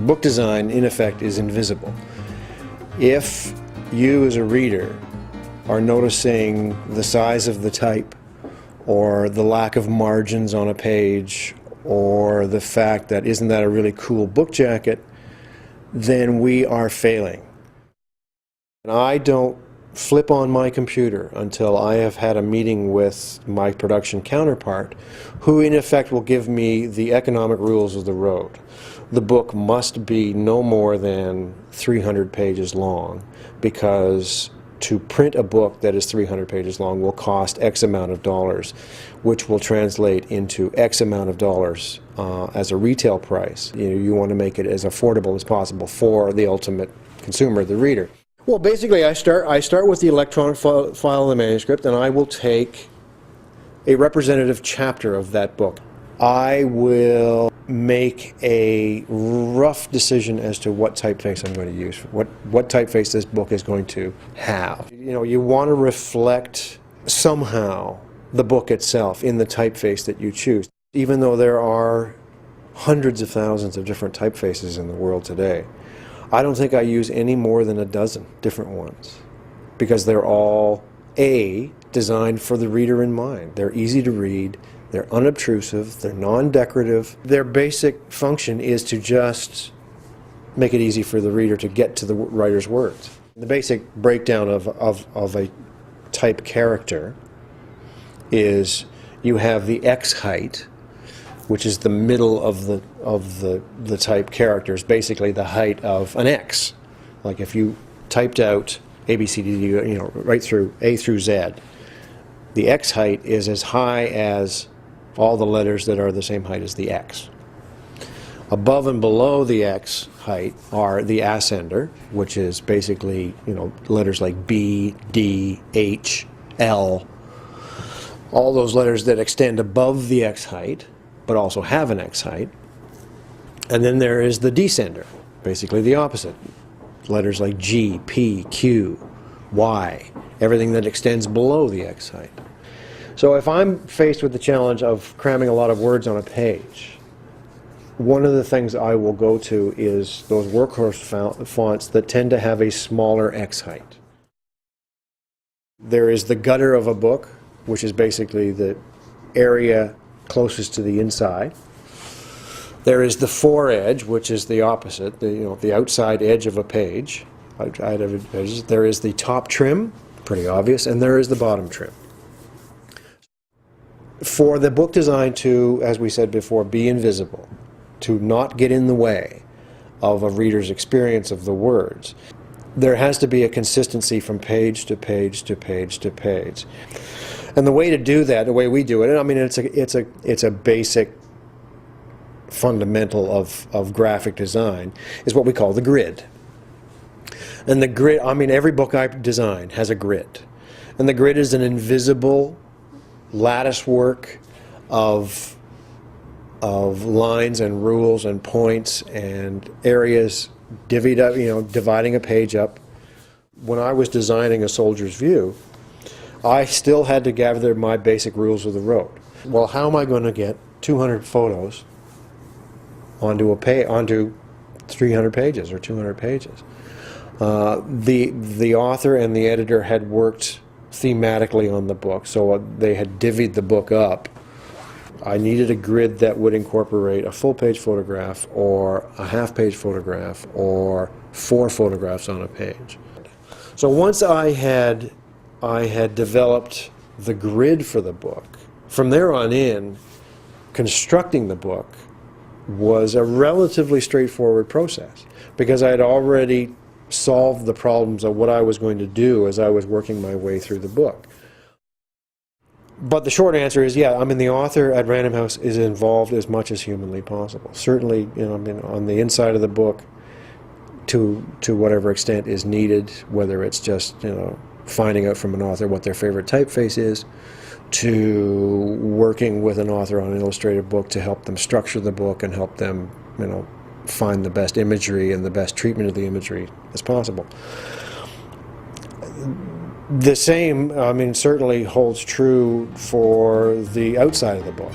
Book design, in effect, is invisible. If you as a reader are noticing the size of the type, or the lack of margins on a page, or the fact that isn't that a really cool book jacket, then we are failing. And I don't flip on my computer until I have had a meeting with my production counterpart, who in effect will give me the economic rules of the road. The book must be no more than 300 pages long, because to print a book that is 300 pages long will cost X amount of dollars, which will translate into X amount of dollars as a retail price. You want to make it as affordable as possible for the ultimate consumer, the reader. Well, basically I start with the electronic file of the manuscript, and I will take a representative chapter of that book. I will make a rough decision as to what typeface I'm going to use, what typeface this book is going to have. You want to reflect somehow the book itself in the typeface that you choose. Even though there are hundreds of thousands of different typefaces in the world today, I don't think I use any more than a dozen different ones, because they're all designed for the reader in mind. They're easy to read, they're unobtrusive, they're non-decorative. Their basic function is to just make it easy for the reader to get to the writer's words. The basic breakdown of a type character is you have the X height, which is the middle of the type characters, basically the height of an X. Like if you typed out A, B, C, D, right through A through Z, the X height is as high as all the letters that are the same height as the X. Above and below the X height are the ascender, which is basically letters like B, D, H, L, all those letters that extend above the X height, but also have an X height. And then there is the descender, basically the opposite. Letters like G, P, Q, Y, everything that extends below the X height. So if I'm faced with the challenge of cramming a lot of words on a page, one of the things I will go to is those workhorse fonts that tend to have a smaller X height. There is the gutter of a book, which is basically the area closest to the inside. There is the foredge, which is the opposite, the outside edge of a page. There is the top trim, pretty obvious, and there is the bottom trim. For the book design to, as we said before, be invisible, to not get in the way of a reader's experience of the words, there has to be a consistency from page to page to page to page. And the way to do that, the way we do it, and I mean it's a basic fundamental of graphic design, is what we call the grid. And the grid, I mean every book I design has a grid. And the grid is an invisible lattice work of lines and rules and points and areas divvied up, dividing a page up. When I was designing A Soldier's View, I still had to gather my basic rules of the road. Well, how am I going to get 200 photos onto 300 pages or 200 pages? The author and the editor had worked thematically on the book, so they had divvied the book up. I needed a grid that would incorporate a full-page photograph or a half-page photograph or 4 photographs on a page. So once I had developed the grid for the book, from there on in, constructing the book was a relatively straightforward process, because I had already solved the problems of what I was going to do as I was working my way through the book. But the short answer is, yeah, I mean, the author at Random House is involved as much as humanly possible. Certainly, on the inside of the book, to whatever extent is needed, whether it's just, finding out from an author what their favorite typeface is, to working with an author on an illustrated book to help them structure the book and help them, find the best imagery and the best treatment of the imagery as possible. The same, certainly holds true for the outside of the book.